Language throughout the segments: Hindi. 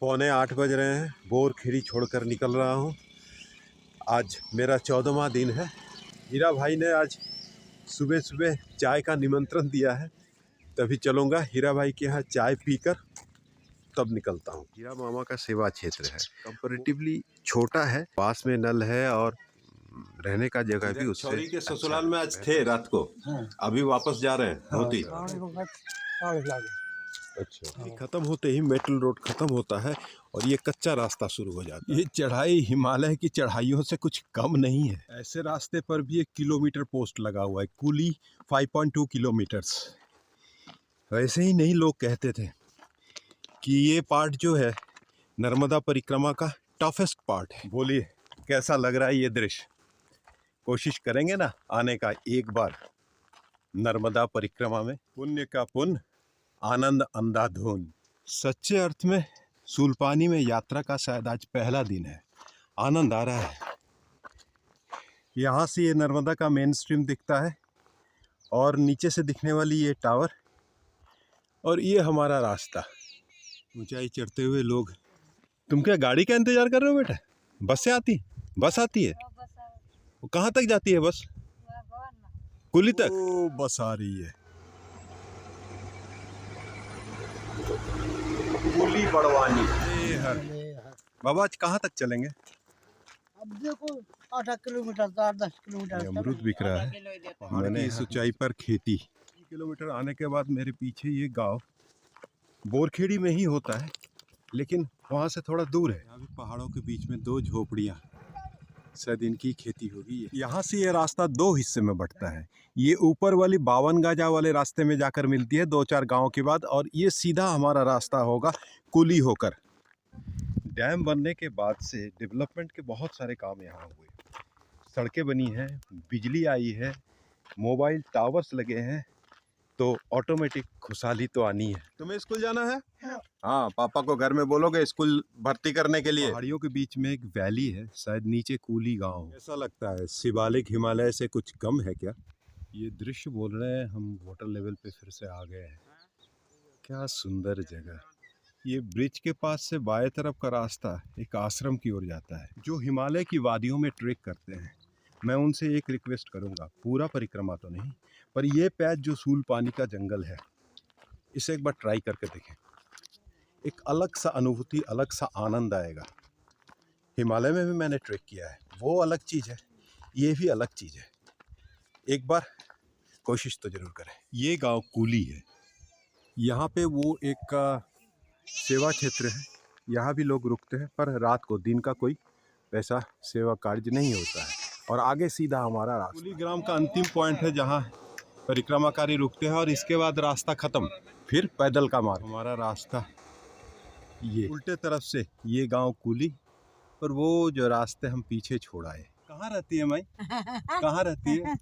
पौने 8 बज रहे हैं। बोरखेड़ी छोड़कर निकल रहा हूँ। आज मेरा 14वां दिन है। हीरा भाई ने आज सुबह सुबह चाय का निमंत्रण दिया है, तभी चलूँगा हीरा भाई के यहाँ चाय पीकर तब निकलता हूँ। हीरा मामा का सेवा क्षेत्र है, कंपैरेटिवली छोटा है, पास में नल है और रहने का जगह भी उससे छौरी के ससुराल में आज थे रात को। अभी वापस जा रहे हैं होती। अच्छा, खत्म होते ही मेटल रोड खत्म होता है और ये कच्चा रास्ता शुरू हो जाता है। ये चढ़ाई हिमालय की चढ़ाइयों से कुछ कम नहीं है। ऐसे रास्ते पर भी 1 किलोमीटर पोस्ट लगा हुआ है, कुली 5.2 किलोमीटर्स। वैसे ही नहीं, लोग कहते थे कि ये पार्ट जो है नर्मदा परिक्रमा का टफेस्ट पार्ट है। बोलिए कैसा लग रहा है ये दृश्य? कोशिश करेंगे ना आने का एक बार नर्मदा परिक्रमा में। पुण्य का पुण्य, आनंद अंधाधुन। सच्चे अर्थ में सूलपानी में यात्रा का शायद आज पहला दिन है। आनंद आ रहा है। यहाँ से ये नर्मदा का मेन स्ट्रीम दिखता है और नीचे से दिखने वाली ये टावर और ये हमारा रास्ता। ऊंचाई चढ़ते हुए लोग। तुम क्या गाड़ी का इंतजार कर रहे हो बेटा? बस से आती? बस आती है? वो कहाँ तक जाती है बस? कुली तक? ओ, बस आ रही है। कुली बड़वानी। बाबा आज कहाँ तक चलेंगे? अब देखो 8 किलोमीटर 10 किलोमीटर अमरूद बिक रहा है। पहाड़ की इस ऊंचाई पर खेती। किलोमीटर आने के बाद मेरे पीछे ये गांव बोरखेड़ी में ही होता है, लेकिन वहाँ से थोड़ा दूर है। यहाँ भी पहाड़ों के बीच में 2 झोपड़ियाँ, शायद इनकी खेती होगी। यहाँ से ये रास्ता 2 हिस्से में बंटता है। ये ऊपर वाली 52 गाजा वाले रास्ते में जाकर मिलती है 2-4 गाँव के बाद, और ये सीधा हमारा रास्ता होगा कुली होकर। डैम बनने के बाद से डेवलपमेंट के बहुत सारे काम यहाँ हुए। सड़कें बनी हैं, बिजली आई है, मोबाइल टावर्स लगे हैं, तो ऑटोमेटिक खुशहाली तो आनी है। तुम्हें स्कूल जाना है? हाँ, पापा को घर में बोलोगे स्कूल भर्ती करने के लिए। पहाड़ियों के बीच में एक वैली है, शायद नीचे कुली गांव। ऐसा लगता है शिवालिक हिमालय से कुछ कम है क्या? ये दृश्य बोल रहे हैं हम वाटर लेवल पे फिर से आ गए हैं। क्या सुंदर जगह। ये ब्रिज के पास से बाएं तरफ का रास्ता एक आश्रम की ओर जाता है। जो हिमालय की वादियों में ट्रेक करते हैं, मैं उनसे एक रिक्वेस्ट करूंगा, पूरा परिक्रमा तो नहीं, पर ये पैच जो सूलपानी का जंगल है, इसे एक बार ट्राई करके देखें। एक अलग सा अनुभूति, अलग सा आनंद आएगा। हिमालय में भी मैंने ट्रेक किया है, वो अलग चीज़ है, ये भी अलग चीज़ है। एक बार कोशिश तो ज़रूर करें। ये गांव कुली है। यहाँ पे वो एक सेवा क्षेत्र है। यहाँ भी लोग रुकते हैं, पर रात को, दिन का कोई वैसा सेवा कार्य नहीं होता है। और आगे सीधा हमारा रास्ता कुली ग्राम का अंतिम पॉइंट है, जहाँ परिक्रमाकारी रुकते हैं और इसके बाद रास्ता खत्म, फिर पैदल का मार्ग। हमारा रास्ता ये उल्टे तरफ से ये गांव कुली, और वो जो रास्ते हम पीछे छोड़ आए। कहाँ रहती है माई? कहाँ रहती है?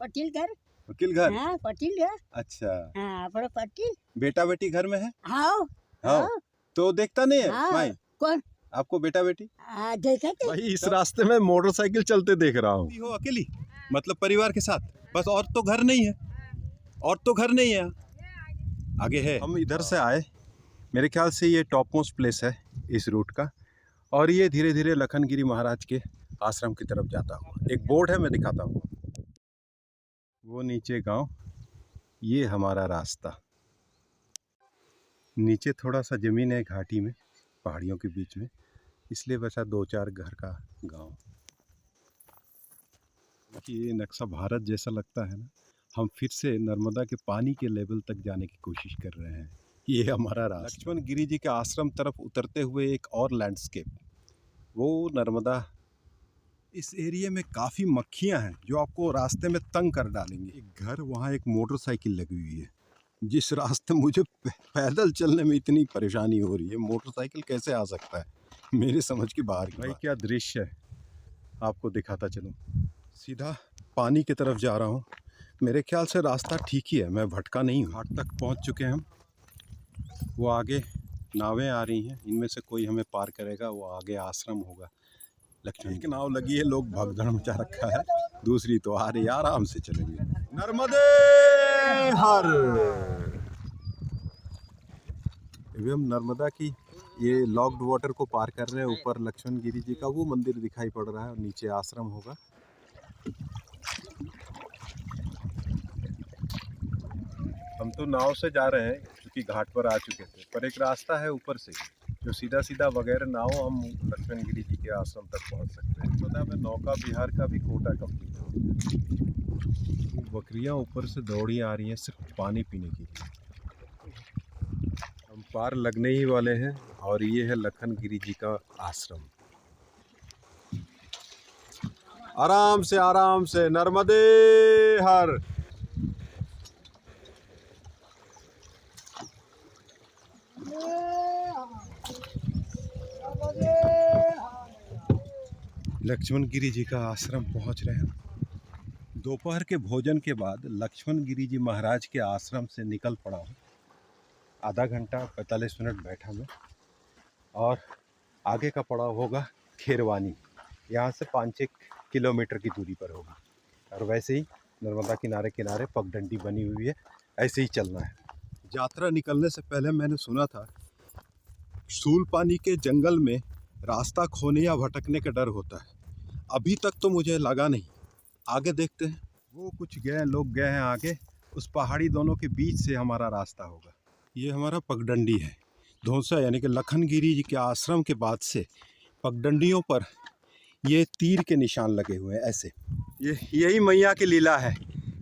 पटेल घर। वकील घर? हाँ, पटेल है। अच्छा, हाँ, बड़ा पटेल। बेटा बेटी घर में है? हाँ हाँ, तो देखता नहीं है हाँ। माई? कौन? आपको बेटा बेटी? देखा थे। भाई इस रास्ते में मोटरसाइकिल चलते देख रहा हूँ। हो अकेली? मतलब परिवार के साथ? बस, और तो घर नहीं है? और तो घर नहीं है? आगे है। हम इधर से आए, मेरे ख्याल से ये टॉप मोस्ट प्लेस है इस रूट का, और ये धीरे धीरे लखनगिरी महाराज के आश्रम की तरफ जाता हुआ। एक बोर्ड है, मैं दिखाता हूँ। वो नीचे गांव, ये हमारा रास्ता। नीचे थोड़ा सा ज़मीन है घाटी में, पहाड़ियों के बीच में, इसलिए वैसा 2-4 घर का गांव। ये नक्शा भारत जैसा लगता है ना। हम फिर से नर्मदा के पानी के लेवल तक जाने की कोशिश कर रहे हैं। ये हमारा रास्ता। लक्ष्मण गिरी जी के आश्रम तरफ उतरते हुए एक और लैंडस्केप, वो नर्मदा। इस एरिया में काफ़ी मक्खियाँ हैं जो आपको रास्ते में तंग कर डालेंगी। एक घर, वहाँ एक मोटरसाइकिल लगी हुई है। जिस रास्ते मुझे पैदल चलने में इतनी परेशानी हो रही है, मोटरसाइकिल कैसे आ सकता है? मेरे समझ की बाहर की। भाई क्या दृश्य है, आपको दिखाता चलूँ। सीधा पानी की तरफ जा रहा हूँ। मेरे ख्याल से रास्ता ठीक ही है, मैं भटका नहीं हूँ। घाट तक पहुँच चुके हैं हम। वो आगे नावें आ रही हैं, इनमें से कोई हमें पार करेगा, वो आगे आश्रम होगा। लक्ष्मण की नाव लगी है, लोग भगदड़ मचा रखा है। दूसरी तो आ रही, आराम से चलेंगे। नर्मदे हर। अभी हम नर्मदा की ये लॉक्ड वाटर को पार कर रहे हैं। ऊपर लक्ष्मण गिरी जी का वो मंदिर दिखाई पड़ रहा है और नीचे आश्रम होगा। हम तो नाव से जा रहे हैं क्योंकि घाट पर आ चुके थे, पर एक रास्ता है ऊपर से जो सीधा सीधा बगैर नाव हम लक्ष्मण गिरी जी के आश्रम तक पहुंच सकते हैं। पता है, मैं नौका विहार का भी कोटा कंप्लीट हो गया। बकरियां ऊपर से दौड़ी आ रही हैं सिर्फ पानी पीने के लिए। हम पार लगने ही वाले हैं और ये है लखन गिरी जी का आश्रम। आराम से नर्मदे हर। लक्ष्मण गिरी जी का आश्रम पहुंच रहे हैं। दोपहर के भोजन के बाद लक्ष्मण गिरी जी महाराज के आश्रम से निकल पड़ा हूँ। आधा घंटा 45 मिनट बैठा मैं और आगे का पड़ाव होगा खेरवानी। यहाँ से 5-6 किलोमीटर की दूरी पर होगा और वैसे ही नर्मदा किनारे किनारे पगडंडी बनी हुई है, ऐसे ही चलना है। यात्रा निकलने से पहले मैंने सुना था सूलपानी के जंगल में रास्ता खोने या भटकने का डर होता है। अभी तक तो मुझे लगा नहीं, आगे देखते हैं। वो कुछ लोग गए हैं आगे, उस पहाड़ी दोनों के बीच से हमारा रास्ता होगा। ये हमारा पगडंडी है धौंसा, यानी कि लखन गिरी जी के आश्रम के बाद से पगडंडियों पर ये तीर के निशान लगे हुए हैं ऐसे। यही मैया की लीला है।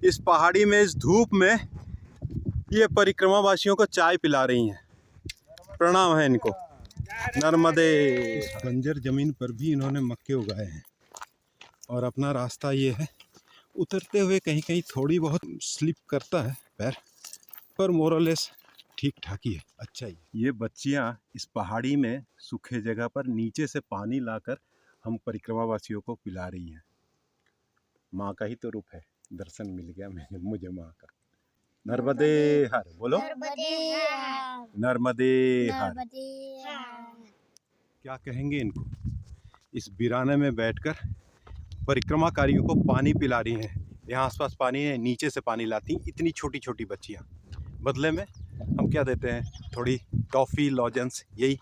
इस पहाड़ी में इस धूप में ये परिक्रमा वासियों को चाय पिला रही हैं। प्रणाम है इनको। नर्मदे। इस बंजर जमीन पर भी इन्होंने मक्के उगाए हैं और अपना रास्ता ये है। उतरते हुए कहीं कहीं थोड़ी बहुत स्लिप करता है पैर, पर मोरलेस ठीक ठाक ही है, अच्छा ही। ये बच्चियां इस पहाड़ी में सूखे जगह पर नीचे से पानी लाकर हम परिक्रमा वासियों को पिला रही हैं। माँ का ही तो रूप है, दर्शन मिल गया मुझे माँ का। नर्मदे हर बोलो। नर्मदे हर। क्या कहेंगे इनको। इस वीराने में बैठकर परिक्रमाकारियों को पानी पिला रही हैं। यहाँ आसपास पानी है, नीचे से पानी लाती इतनी छोटी छोटी बच्चियाँ। बदले में हम क्या देते हैं, थोड़ी टॉफ़ी लॉजेंस यही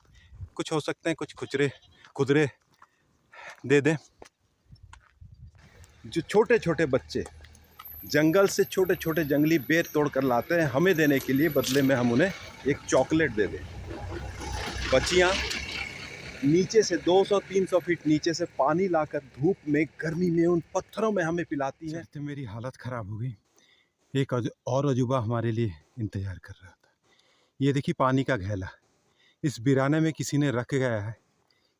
कुछ हो सकते हैं, कुछ खुदरे दे दें। जो छोटे छोटे बच्चे जंगल से छोटे छोटे जंगली बेर तोड़ कर लाते हैं हमें देने के लिए, बदले में हम उन्हें एक चॉकलेट दे दें। बच्चियाँ नीचे से 200-300 फीट नीचे से पानी लाकर धूप में गर्मी में उन पत्थरों में हमें पिलाती हैं। तो मेरी हालत ख़राब हो गई। एक और अजूबा हमारे लिए इंतज़ार कर रहा था। ये देखिए पानी का घेला इस वीराने में किसी ने रख गया है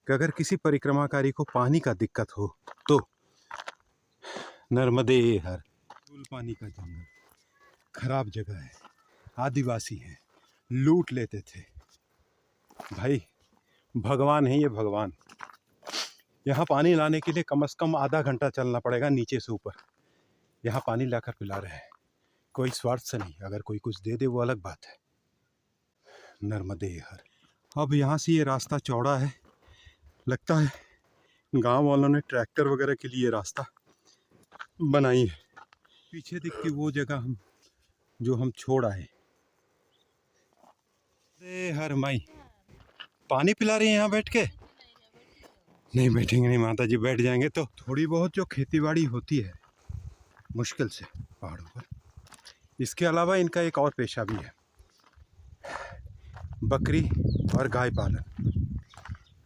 कि अगर किसी परिक्रमाकारी को पानी का दिक्कत हो तो नर्मदे हर। पानी का जंगल खराब जगह है, आदिवासी हैं, लूट लेते थे भाई। भगवान है ये, भगवान। यहाँ पानी लाने के लिए कम से कम आधा घंटा चलना पड़ेगा नीचे से ऊपर। यहाँ पानी लाकर पिला रहे हैं, कोई स्वार्थ से नहीं। अगर कोई कुछ दे दे वो अलग बात है। नर्मदे हर। अब यहाँ से ये रास्ता चौड़ा है, लगता है गांव वालों ने ट्रैक्टर वगैरह के लिए रास्ता बनाई है। पीछे दिखती वो जगह जो हम छोड़ आए। हर माई पानी पिला रही है यहाँ बैठ के। नहीं बैठेंगे नहीं माता जी, बैठ जाएंगे तो। थोड़ी बहुत जो खेतीबाड़ी होती है मुश्किल से पहाड़ों पर, इसके अलावा इनका एक और पेशा भी है, बकरी और गाय पालन।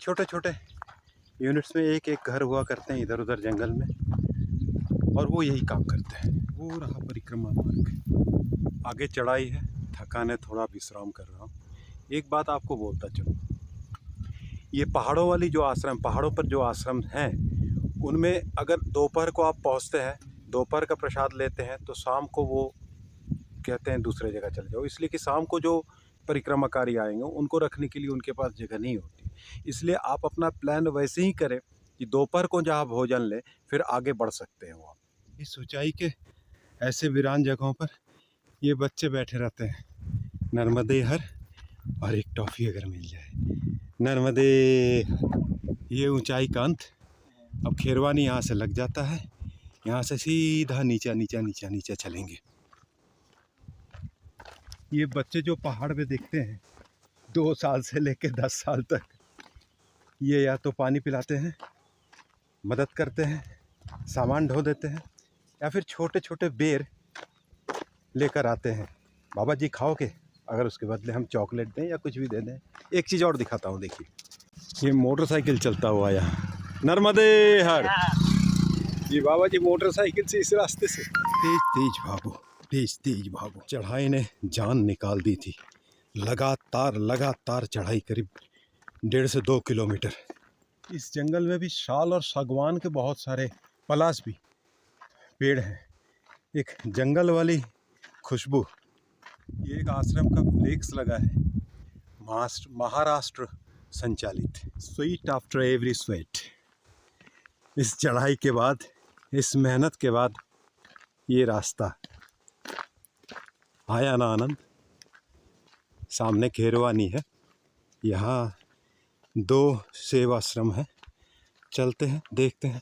छोटे छोटे यूनिट्स में एक एक घर हुआ करते हैं इधर उधर जंगल में, और वो यही काम करते हैं। वो रहा परिक्रमा मार्ग, आगे चढ़ाई है, थकान है, थोड़ा विश्राम कर रहा हूँ। एक बात आपको बोलता चलूँ, ये पहाड़ों वाली जो आश्रम, पहाड़ों पर जो आश्रम हैं, उनमें अगर दोपहर को आप पहुँचते हैं, दोपहर का प्रसाद लेते हैं, तो शाम को वो कहते हैं दूसरे जगह चले जाओ, इसलिए कि शाम को जो परिक्रमाकारी आएंगे उनको रखने के लिए उनके पास जगह नहीं होती। इसलिए आप अपना प्लान वैसे ही करें कि दोपहर को जहाँ भोजन लें, फिर आगे बढ़ सकते हैं। वो इस ऊंचाई के ऐसे वीरान जगहों पर ये बच्चे बैठे रहते हैं। नर्मदे हर, और एक टॉफ़ी अगर मिल जाए। नर्मदे हर। ये ऊंचाई का अंत। अब खेरवानी यहाँ से लग जाता है, यहाँ से सीधा नीचा चलेंगे। ये बच्चे जो पहाड़ पे दिखते हैं 2 साल से लेके 10 साल तक ये या तो पानी पिलाते हैं, मदद करते हैं, सामान ढो देते हैं, या फिर छोटे छोटे बेर लेकर आते हैं। बाबा जी खाओगे? अगर उसके बदले हम चॉकलेट दें या कुछ भी दे दें। एक चीज़ और दिखाता हूँ, देखिए ये मोटरसाइकिल चलता हुआ यहाँ नर्मदे हर। ये बाबा जी मोटरसाइकिल से इस रास्ते से तेज तेज भागो, तेज तेज भागो। चढ़ाई ने जान निकाल दी थी। लगातार चढ़ाई, करीब 1.5 से 2 किलोमीटर। इस जंगल में भी शाल और सागवान के बहुत सारे, पलाश भी पेड़ हैं। एक जंगल वाली खुशबू। ये एक आश्रम का फ्लेक्स लगा है, महाराष्ट्र संचालित, स्वीट आफ्टर एवरी स्वेट। इस चढ़ाई के बाद, इस मेहनत के बाद ये रास्ता आया ना आनंद। सामने खेरवानी है, यहाँ 2 सेवाश्रम है। चलते हैं, देखते हैं,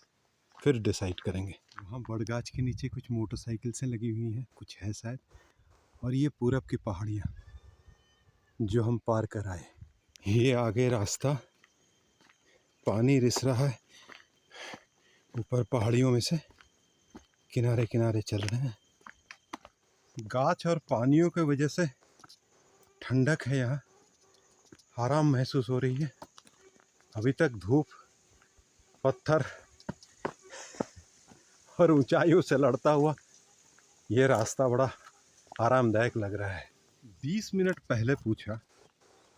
फिर डिसाइड करेंगे। वहाँ बड़गाछ के नीचे कुछ मोटरसाइकिल से लगी हुई हैं, कुछ है शायद। और ये पूरब की पहाड़ियाँ जो हम पार कर आए। ये आगे रास्ता, पानी रिस रहा है ऊपर पहाड़ियों में से, किनारे किनारे चल रहे हैं। गाछ और पानियों की वजह से ठंडक है यहाँ, आराम महसूस हो रही है। अभी तक धूप, पत्थर और ऊंचाइयों से लड़ता हुआ ये रास्ता बड़ा आरामदायक लग रहा है। 20 मिनट पहले पूछा,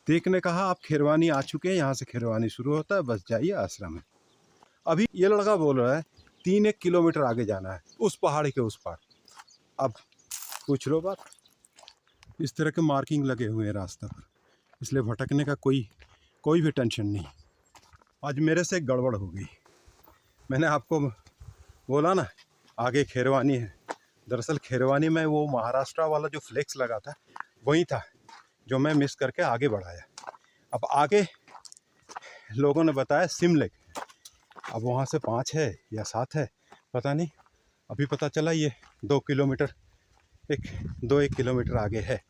तेक ने कहा आप खेरवानी आ चुके हैं, यहाँ से खेरवानी शुरू होता है, बस जाइए, आश्रम है। अभी ये लड़का बोल रहा है 3-1 किलोमीटर आगे जाना है, उस पहाड़ी के उस पार। अब पूछ लो बात। इस तरह के मार्किंग लगे हुए हैं रास्ते पर, इसलिए भटकने का कोई भी टेंशन नहीं। आज मेरे से एक गड़बड़ हो गई। मैंने आपको बोला ना आगे खेरवानी है, दरअसल खेरवानी में वो महाराष्ट्र वाला जो फ्लेक्स लगा था वही था जो मैं मिस करके आगे बढ़ाया। अब आगे लोगों ने बताया सिमलेक, अब वहाँ से 5 है या 7 है पता नहीं। अभी पता चला ये 2 किलोमीटर 1 किलोमीटर आगे है।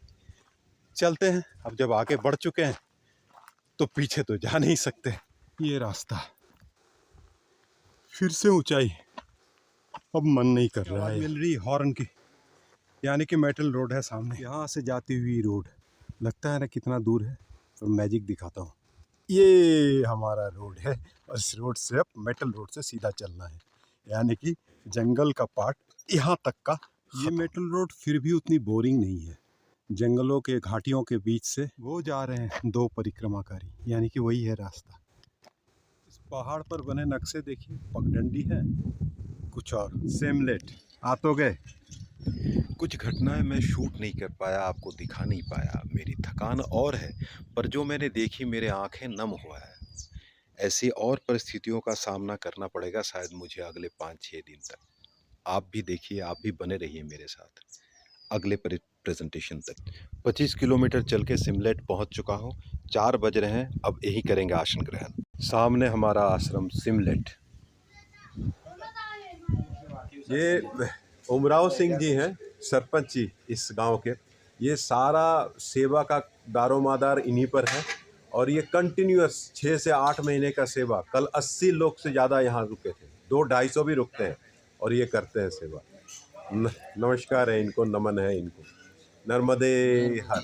चलते हैं, अब जब आगे बढ़ चुके हैं तो पीछे तो जा नहीं सकते। ये रास्ता फिर से ऊंचाई, अब मन नहीं कर रहा है। मिल रही हॉर्न की, यानी कि मेटल रोड है सामने, यहाँ से जाती हुई रोड। लगता है ना कितना दूर है, तो मैजिक दिखाता हूँ। ये हमारा रोड है और इस रोड से अब मेटल रोड से सीधा चलना है, यानी कि जंगल का पार्ट यहाँ तक का। ये मेटल रोड फिर भी उतनी बोरिंग नहीं है। जंगलों के घाटियों के बीच से वो जा रहे हैं 2 परिक्रमाकारी, यानी कि वही है रास्ता। इस पहाड़ पर बने नक्शे देखिए, पगडंडी है, कुछ और सेमलेट। आ तो गए। कुछ घटनाएं मैं शूट नहीं कर पाया, आपको दिखा नहीं पाया, मेरी थकान और है, पर जो मैंने देखी मेरे आंखें नम हुआ है। ऐसी और परिस्थितियों का सामना करना पड़ेगा शायद मुझे अगले 5-6 दिन तक। आप भी देखिए, आप भी बने रहिए मेरे साथ अगले प्रेजेंटेशन तक। 25 किलोमीटर चल के सिमलेट पहुंच चुका हूं, 4 बज रहे हैं, अब यही करेंगे आसन ग्रहण। सामने हमारा आश्रम सिमलेट। ये उमराव सिंह जी हैं, सरपंच जी इस गांव के। ये सारा सेवा का दारोमदार इन्हीं पर है और ये कंटिन्यूअस 6 से 8 महीने का सेवा। कल 80 लोग से ज़्यादा यहाँ रुके थे, 200-250 भी रुकते हैं और ये करते हैं सेवा। नमस्कार है इनको, नमन है इनको। नर्मदे हर।